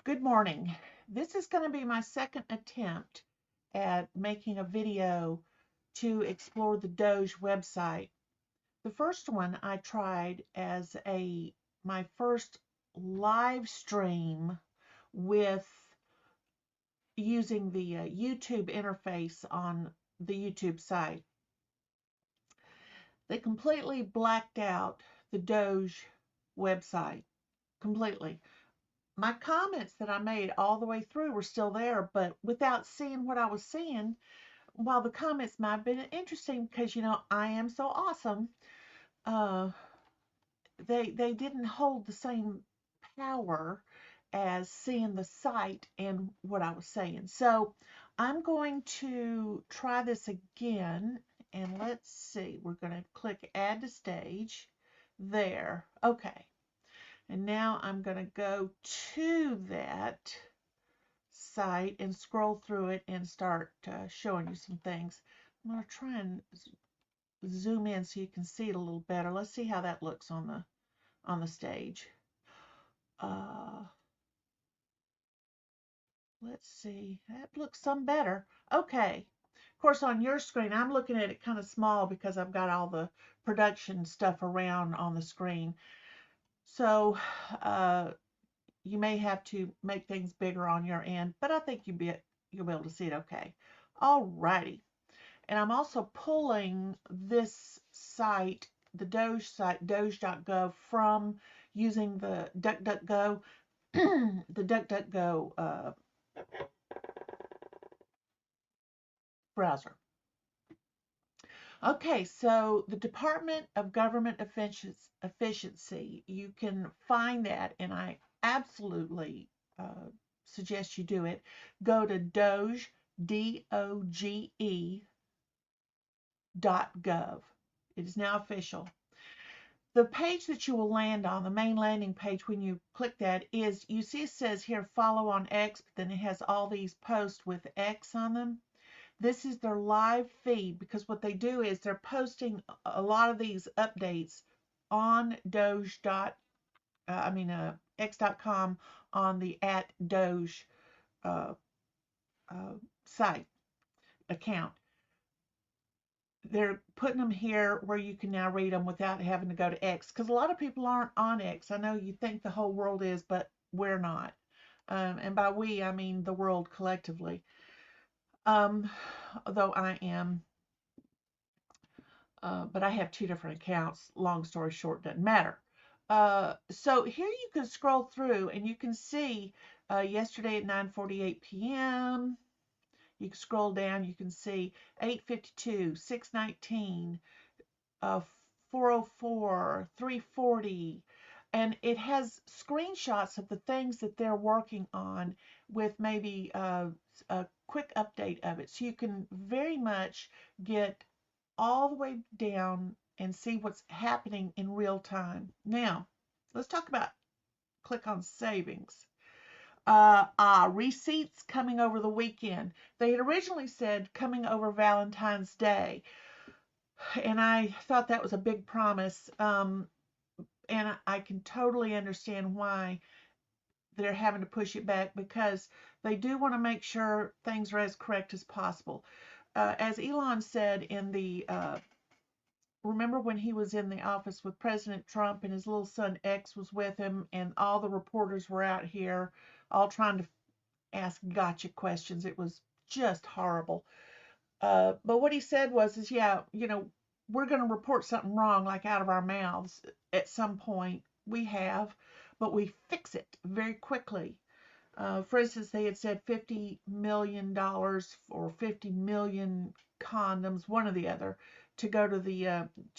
Good morning. This is going to be my second attempt at making a video to explore the DOGE website. The first one I tried as my first live stream with using the YouTube interface on the YouTube site. They completely blacked out the DOGE website. Completely. My comments that I made all the way through were still there, but without seeing what I was seeing, while the comments might have been interesting because, I am so awesome, uh, they didn't hold the same power as seeing the site and what I was saying. So I'm going to try this again, and let's see. We're going to click Add to Stage. There. Okay. And now I'm going to go to that site and scroll through it and start showing you some things. I'm going to try and zoom in so you can see it a little better. Let's see how that looks on the stage. Let's see. That looks some better. Okay. Of course, on your screen, I'm looking at it kind of small because I've got all the production stuff around on the screen. So, you may have to make things bigger on your end, but I think you'll be able to see it okay. Alrighty. And I'm also pulling this site, the DOGE site, doge.gov, from using the DuckDuckGo, the DuckDuckGo browser. Okay, so the Department of Government Efficiency, you can find that, and I absolutely suggest you do it. Go to DOGE, DOGE.gov. It is now official. The page that you will land on, the main landing page, when you click that, is, you see it says here, follow on X, but then it has all these posts with X on them. This is their live feed, because what they do is they're posting a lot of these updates on Doge X.com on the @Doge uh, site account. They're putting them here where you can now read them without having to go to X, because a lot of people aren't on X. I know you think the whole world is, but we're not. And by we, I mean the world collectively. Although I am, but I have two different accounts. Long story short, doesn't matter. So here you can scroll through and you can see yesterday at 9:48 p.m. You can scroll down, you can see 8:52, 6:19, 4:04, 3:40, and it has screenshots of the things that they're working on with maybe a quick update of it. So you can very much get all the way down and see what's happening in real time. Now, let's talk about click on savings. Receipts coming over the weekend. They had originally said coming over Valentine's Day, and I thought that was a big promise. And I can totally understand why they're having to push it back, because they do want to make sure things are as correct as possible. As Elon said in the remember when he was in the office with President Trump and his little son X was with him, and all the reporters were out here all trying to ask gotcha questions. It was just horrible. But what he said is, yeah, we're going to report something wrong, like out of our mouths at some point. We have, but we fix it very quickly. For instance, they had said $50 million or 50 million condoms, one or the other, to go to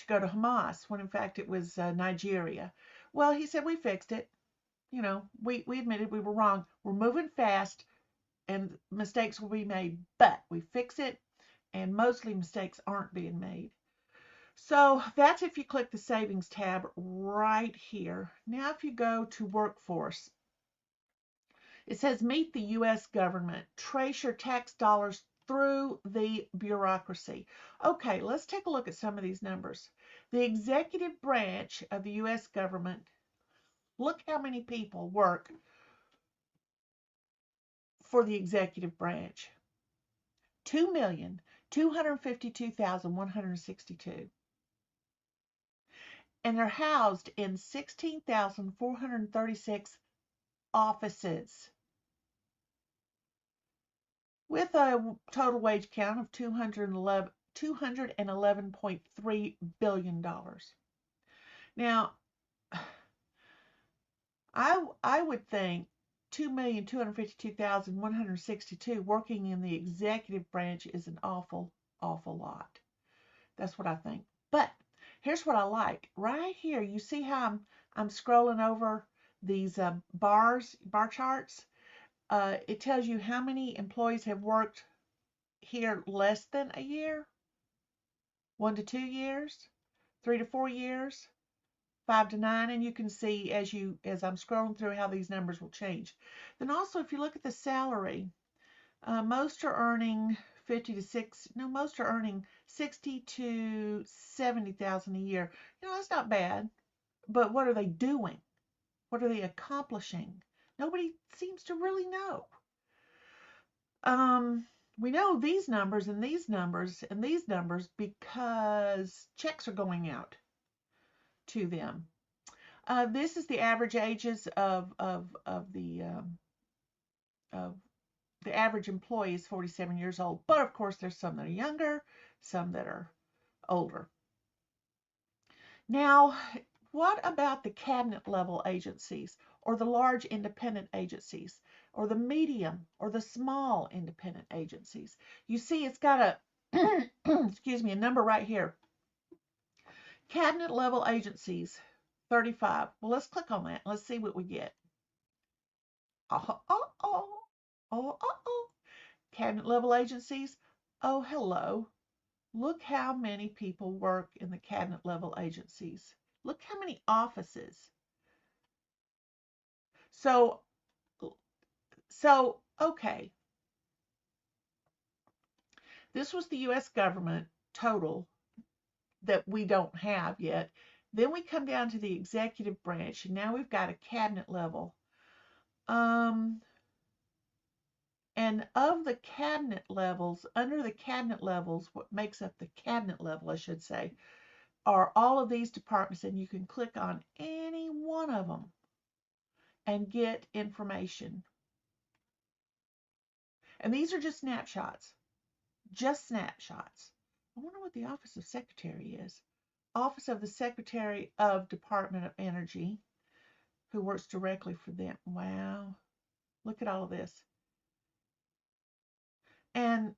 Hamas, when in fact it was Nigeria. Well, he said we fixed it. We admitted we were wrong. We're moving fast, and mistakes will be made, but we fix it, and mostly mistakes aren't being made. So that's if you click the savings tab right here. Now, if you go to workforce, it says meet the U.S. government, trace your tax dollars through the bureaucracy. Okay, let's take a look at some of these numbers. The executive branch of the U.S. government, look how many people work for the executive branch. 2,252,162. And they're housed in 16,436 offices with a total wage count of $211.3 billion. Now, I would think 2,252,162 working in the executive branch is an awful lot. That's what I think. But here's what I like. Right here, you see how I'm scrolling over these bar charts? It tells you how many employees have worked here less than a year, 1 to 2 years, 3 to 4 years, 5 to 9, and you can see as I'm scrolling through how these numbers will change. Then also, if you look at the salary, most are earning most are earning 60 to 70,000 a year. That's not bad, but what are they doing? What are they accomplishing? Nobody seems to really know. We know these numbers and these numbers and these numbers because checks are going out to them. This is the average ages of the average employee is 47 years old, but of course there's some that are younger, some that are older. Now, what about the cabinet level agencies or the large independent agencies or the medium or the small independent agencies? You see it's got a excuse me, a number right here. Cabinet level agencies, 35. Well, let's click on that. Let's see what we get. Cabinet level agencies. Oh, hello. Look how many people work in the cabinet level agencies. Look how many offices. So okay. This was the U.S. government total that we don't have yet. Then we come down to the executive branch, and now we've got a cabinet level. And of the cabinet levels, under the cabinet levels, what makes up the cabinet level, I should say, are all of these departments, and you can click on any one of them and get information. And these are just snapshots. Just snapshots. I wonder what the Office of Secretary is. Office of the Secretary of Department of Energy, who works directly for them. Wow. Look at all of this. And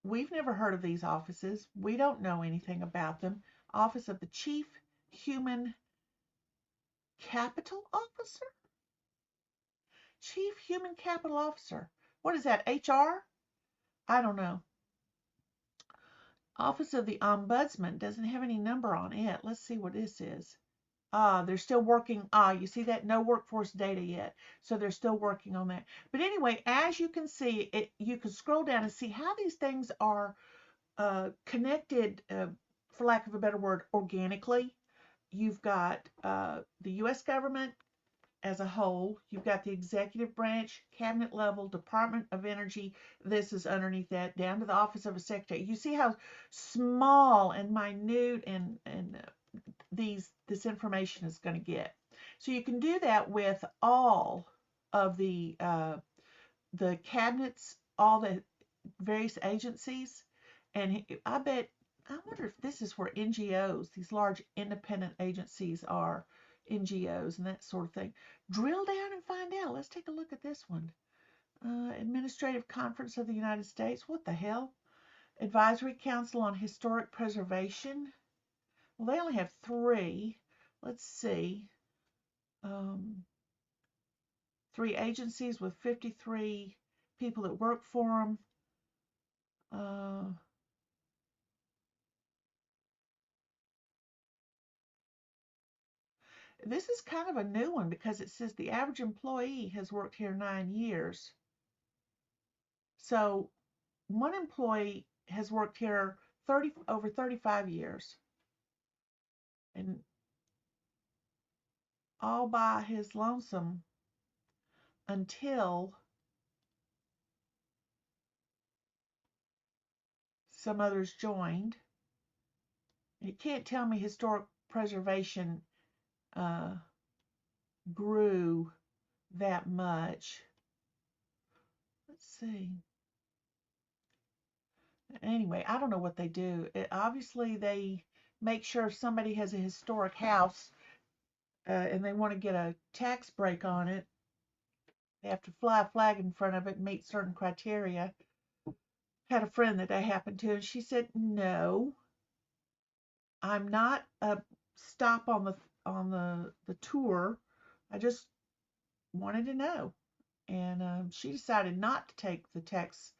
we've never heard of these offices. We don't know anything about them. Office of the Chief Human Capital Officer? Chief Human Capital Officer. What is that, HR? I don't know. Office of the Ombudsman doesn't have any number on it. Let's see what this is. They're still working. You see that? No workforce data yet. So they're still working on that. But anyway, as you can see, you can scroll down and see how these things are connected, for lack of a better word, organically. You've got the U.S. government as a whole. You've got the executive branch, cabinet level, Department of Energy. This is underneath that, down to the Office of a Secretary. You see how small and minute and this information is going to get. So you can do that with all of the cabinets, all the various agencies, and I wonder if this is where NGOs, these large independent agencies, are NGOs and that sort of thing. Drill down and find out. Let's take a look at this one. Administrative Conference of the United States. What the hell? Advisory Council on Historic Preservation. Well, they only have 3. Let's see. 3 agencies with 53 people that work for them. This is kind of a new one because it says the average employee has worked here 9 years. So one employee has worked here over 35 years. And all by his lonesome. until some others joined. And you can't tell me historic preservation grew that much. Let's see. Anyway, I don't know what they do. Obviously, they make sure if somebody has a historic house and they want to get a tax break on it, they have to fly a flag in front of it and meet certain criteria. Had a friend that happened to, and she said, "No, I'm not a stop on the tour. I just wanted to know." And she decided not to take the tax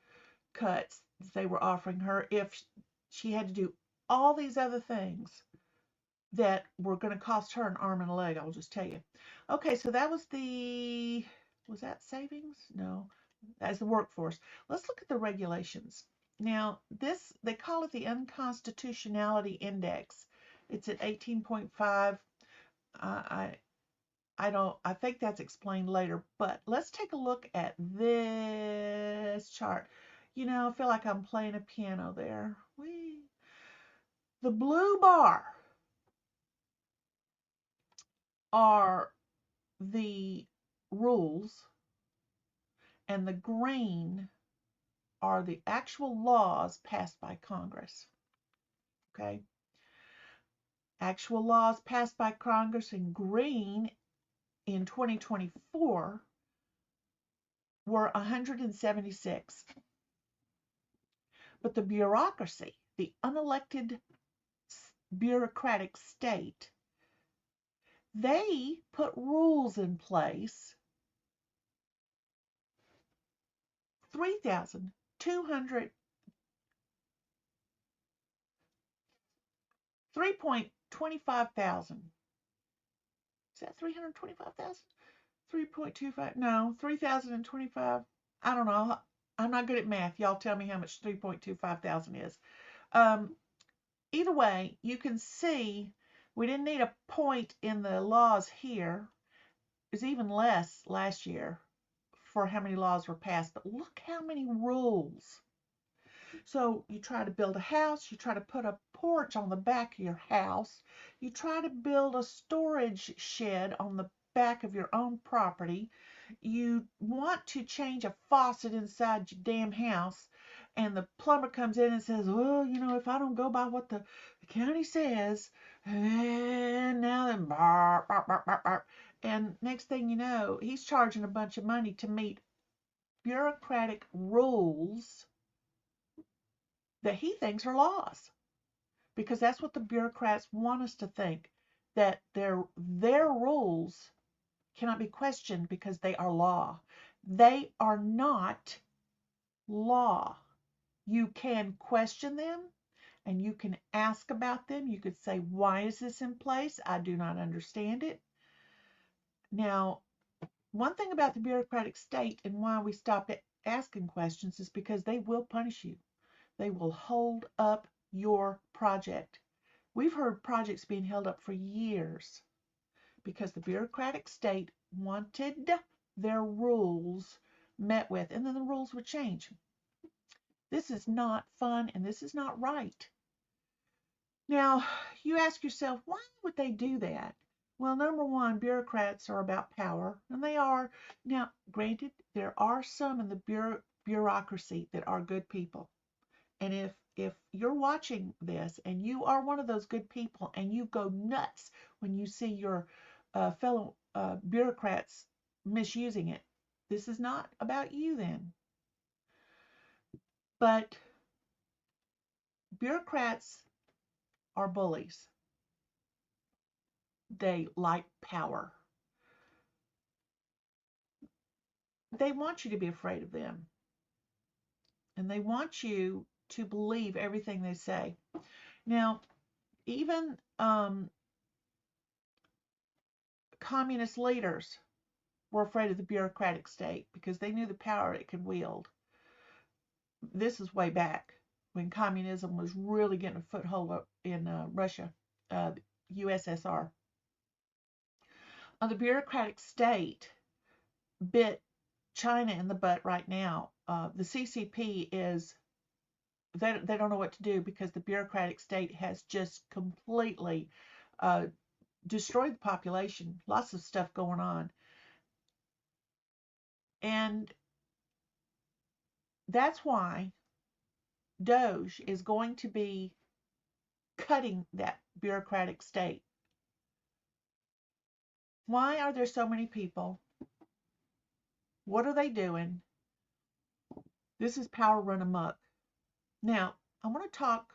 cuts they were offering her if she had to do all these other things that were going to cost her an arm and a leg, I'll just tell you. Okay, so that was was that savings? No, that's the workforce. Let's look at the regulations. Now, they call it the Unconstitutionality Index. It's at 18.5. I think that's explained later, but let's take a look at this chart. I feel like I'm playing a piano there. The blue bar are the rules, and the green are the actual laws passed by Congress. Okay? Actual laws passed by Congress in green in 2024 were 176. But the bureaucracy, the unelected bureaucratic state, they put rules in place 3,200 3.25 thousand. Is that 325,000? 3.25? No, 3,025. I don't know. I'm not good at math. Y'all tell me how much 3.25 thousand is. Either way, you can see we didn't need a point in the laws here. It was even less last year for how many laws were passed. But look how many rules. So you try to build a house, you try to put a porch on the back of your house, you try to build a storage shed on the back of your own property, you want to change a faucet inside your damn house, and the plumber comes in and says, "Well, if I don't go by what the county says, and now then, bark, bark, bark, bark, bark." And next thing you know, he's charging a bunch of money to meet bureaucratic rules that he thinks are laws, because that's what the bureaucrats want us to think, that their rules cannot be questioned because they are law. They are not law. You can question them and you can ask about them. You could say, "Why is this in place? I do not understand it." Now, one thing about the bureaucratic state and why we stop asking questions is because they will punish you. They will hold up your project. We've heard projects being held up for years because the bureaucratic state wanted their rules met with, and then the rules would change. This is not fun, and this is not right. Now, you ask yourself, why would they do that? Well, number one, bureaucrats are about power, and they are. Now, granted, there are some in the bureaucracy that are good people. And if you're watching this and you are one of those good people and you go nuts when you see your fellow bureaucrats misusing it, this is not about you then. But bureaucrats are bullies. They like power. They want you to be afraid of them. And they want you to believe everything they say. Now, even communist leaders were afraid of the bureaucratic state because they knew the power it could wield. This is way back when communism was really getting a foothold in Russia, USSR. The bureaucratic state bit China in the butt right now. The CCP is, they don't know what to do because the bureaucratic state has just completely uh, destroyed the population. Lots of stuff going on. And that's why DOGE is going to be cutting that bureaucratic state. Why are there so many people? What are they doing? This is power run amok. Now, I want to talk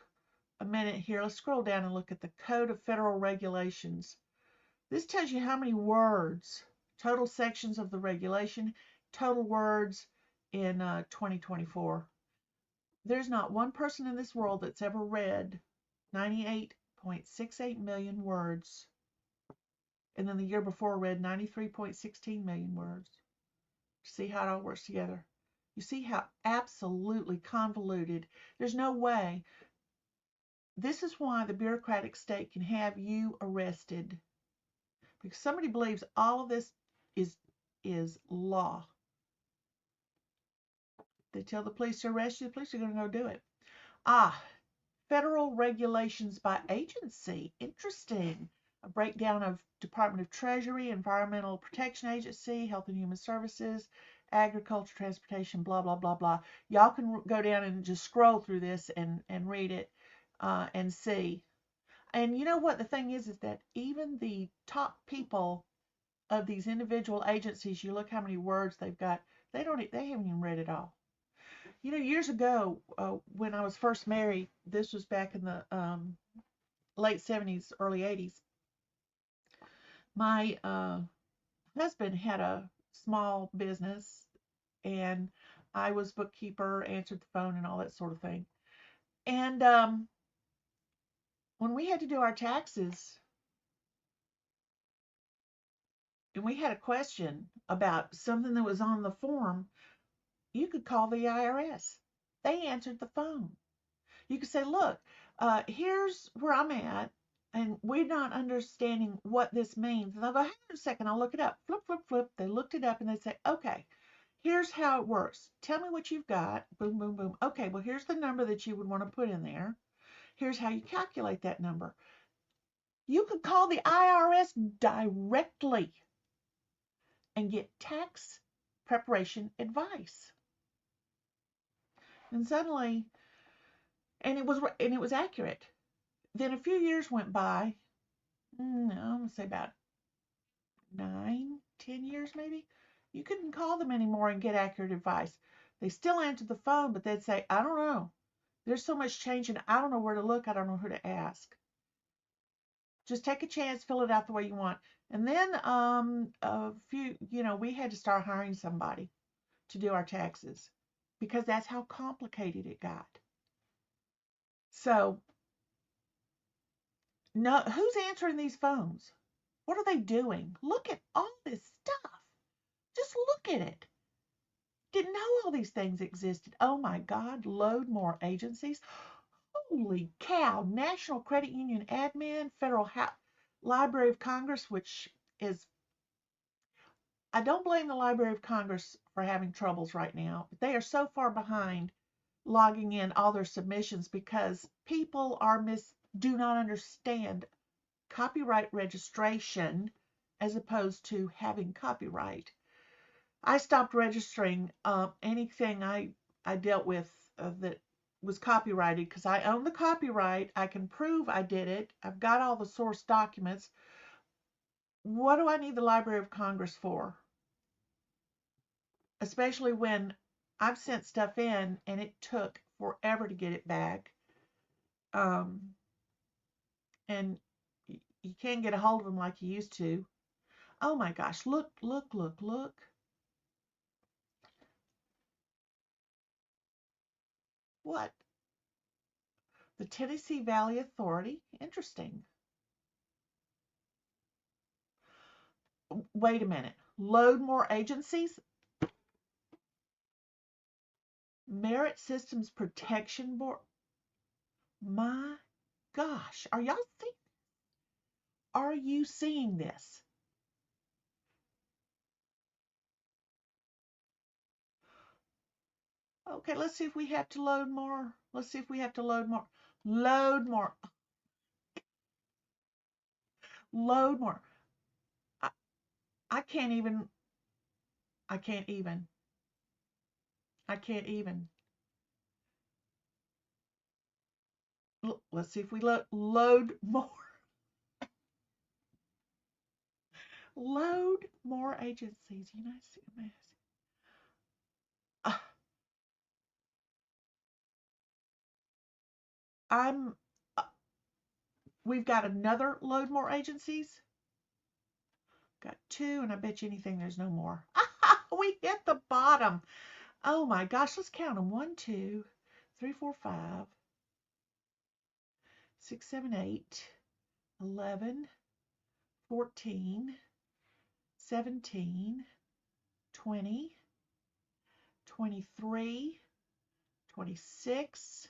a minute here. Let's scroll down and look at the Code of Federal Regulations. This tells you how many words, total sections of the regulation, total words in 2024. There's not one person in this world that's ever read 98.68 million words. And then the year before read 93.16 million words. See how it all works together. You see how absolutely convoluted. There's no way. This is why the bureaucratic state can have you arrested. Because somebody believes all of this is law. They tell the police to arrest you, the police are going to go do it. Federal regulations by agency. Interesting. A breakdown of Department of Treasury, Environmental Protection Agency, Health and Human Services, Agriculture, Transportation, blah, blah, blah, blah. Y'all can go down and just scroll through this and read it and see. And you know what the thing is that even the top people of these individual agencies, you look how many words they've got, they haven't even read it all. You know, years ago, when I was first married, this was back in the late 70s, early 80s, my husband had a small business, and I was bookkeeper, answered the phone, and all that sort of thing. And when we had to do our taxes, and we had a question about something that was on the form, you could call the IRS. They answered the phone. You could say, look, here's where I'm at, and we're not understanding what this means. And they'll go, hang on a second, I'll look it up. Flip, flip, flip. They looked it up, and they say, okay, here's how it works. Tell me what you've got. Boom, boom, boom. Okay, well, here's the number that you would want to put in there. Here's how you calculate that number. You could call the IRS directly and get tax preparation advice. And suddenly, and it was accurate. Then a few years went by. I'm gonna say about 9, 10 years maybe. You couldn't call them anymore and get accurate advice. They still answered the phone, but they'd say, I don't know. There's so much change, and I don't know where to look. I don't know who to ask. Just take a chance, fill it out the way you want. And then we had to start hiring somebody to do our taxes because that's how complicated it got. So, no, who's answering these phones? What are they doing? Look at all this stuff. Just look at it. Didn't know all these things existed. Oh my God, load more agencies. Holy cow. National Credit Union Admin, Federal Library of Congress, which is, I don't blame the Library of Congress for having troubles right now, but they are so far behind logging in all their submissions because people do not understand copyright registration as opposed to having copyright. I stopped registering anything I dealt with that was copyrighted because I own the copyright. I can prove I did it. I've got all the source documents. What do I need the Library of Congress for? Especially when I've sent stuff in and it took forever to get it back. And you can't get a hold of them like you used to. Oh my gosh, look, look, look, look. What? The Tennessee Valley Authority? Interesting. Wait a minute. Load more agencies? Merit Systems Protection Board? My gosh, are you seeing this? Okay, let's see if we have to load more. Let's see if we have to load more. Load more. Load more. I, I can't even. I can't even. I can't even. Let's see if we load more. Load more agencies. United States. Uh, I'm. Uh, we've got another load more agencies. Got two, and I bet you anything there's no more. We hit the bottom. Oh my gosh, let's count them. 1, 2, 3, 4, 5, 6, 7, 8, 11, 14, 17, 20, 23, 26,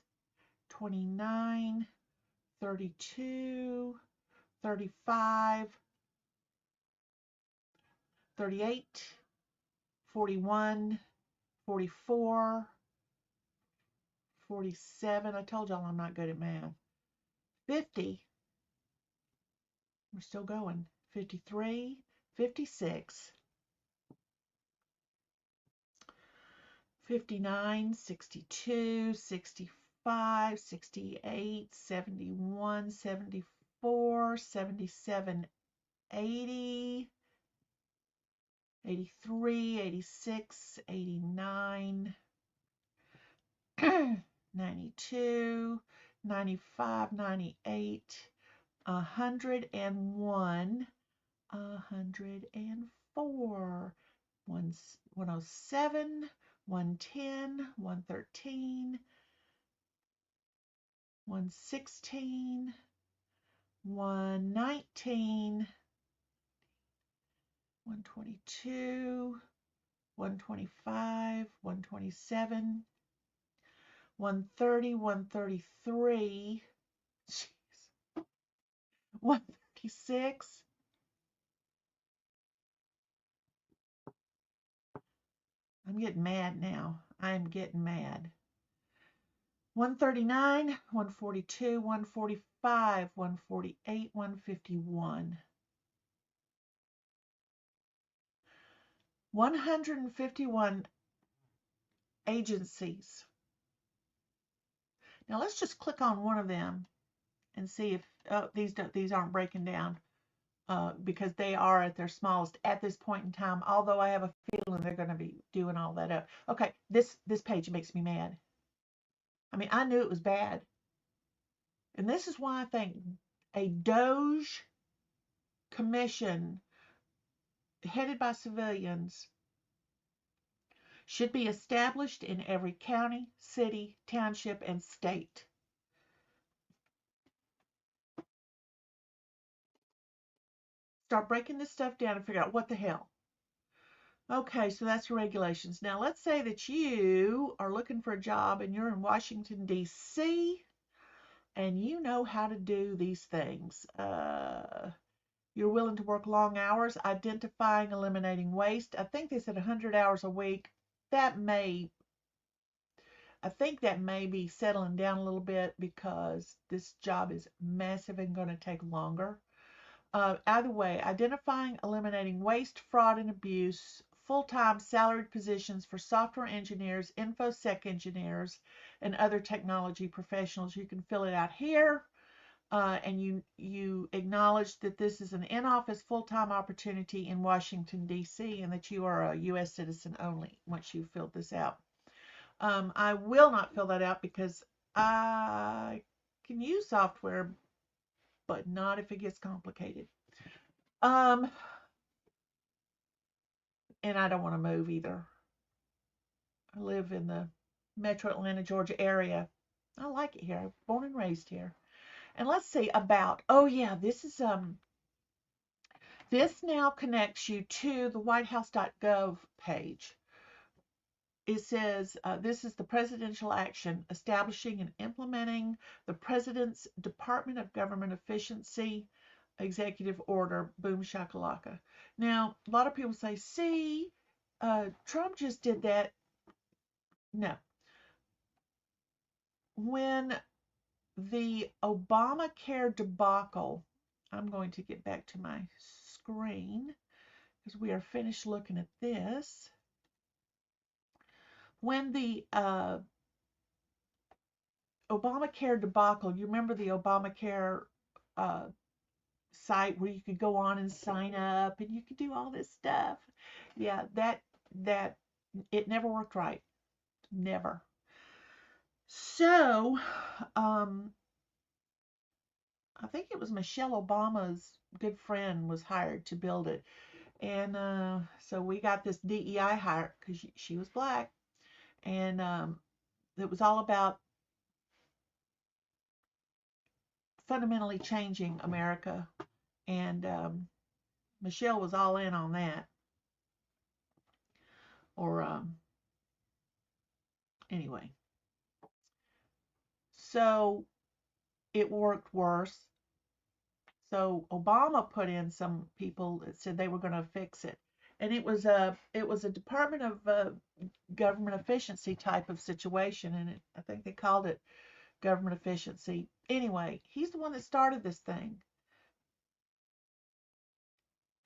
29, 32, 35, 38, 41, 44, 47. I told y'all I'm not good at math. 50. We're still going. 53, 56, 59, 62, 65, 68, 71, 74, 77, 80, 83, 86, 89, 92, 95, 98, 101, 104, 107, 110, 113, 116, 119, 122, 125, 127, 130, 133, jeez, 136. I'm getting mad now. I am getting mad. 139, 142, 145, 148, 151. 151 agencies. Now let's just click on one of them and see if these aren't breaking down because they are at their smallest at this point in time. Although I have a feeling they're going to be doing all that up. Okay, this page makes me mad. I mean, I knew it was bad, and this is why I think a DOGE commission headed by civilians should be established in every county, city, township, and state. Start breaking this stuff down and figure out what the hell. Okay, so that's your regulations. Now, let's say that you are looking for a job and you're in Washington, D.C., and you know how to do these things. You're willing to work long hours, identifying, eliminating waste. I think they said 100 hours a week. I think that may be settling down a little bit because this job is massive and going to take longer. Either way, identifying, eliminating waste, fraud, and abuse, full-time salaried positions for software engineers, InfoSec engineers, and other technology professionals. You can fill it out here, and you acknowledge that this is an in-office full-time opportunity in Washington, D.C., and that you are a U.S. citizen only once you've filled this out. I will not fill that out because I can use software, but not if it gets complicated. And I don't want to move either. I live in the Metro Atlanta, Georgia area. I like it here. I'm born and raised here. And let's see about, oh yeah, this now connects you to the whitehouse.gov page. It says, this is the presidential action establishing and implementing the President's Department of Government Efficiency executive order, boom shakalaka. Now, a lot of people say, see, Trump just did that. No. when the Obamacare debacle, I'm going to get back to my screen because we are finished looking at this. When the Obamacare debacle, you remember the Obamacare uh, site where you could go on and sign up and you could do all this stuff. Yeah, that it never worked right. Never. So, I think it was Michelle Obama's good friend was hired to build it. And so we got this DEI hire because she was black. And it was all about fundamentally changing America. And Michelle was all in on that. Or anyway, so it worked worse. So Obama put in some people that said they were going to fix it, and it was a Department of Government Efficiency type of situation, and I think they called it government efficiency. Anyway, he's the one that started this thing.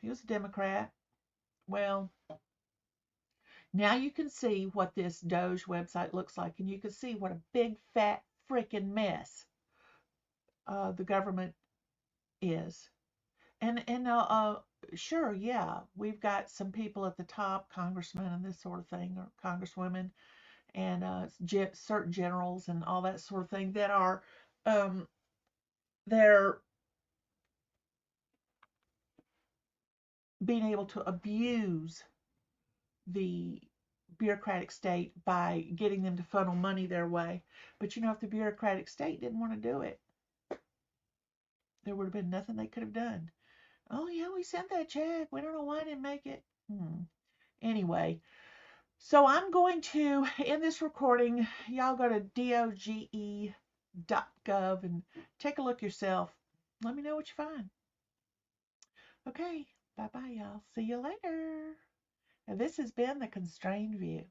He was a Democrat. Well, now you can see what this DOGE website looks like, and you can see what a big fat freaking mess the government is. And sure, yeah, we've got some people at the top, congressmen and this sort of thing, or congresswomen, and certain generals and all that sort of thing that are um, they're being able to abuse the bureaucratic state by getting them to funnel money their way. But you know, if the bureaucratic state didn't want to do it, there would have been nothing they could have done. Oh yeah, we sent that check. We don't know why I didn't make it. Anyway, so I'm going to end this recording. Y'all go to doge.gov and take a look yourself. Let me know what you find. Okay, bye bye, y'all. See you later. And this has been The Constrained View.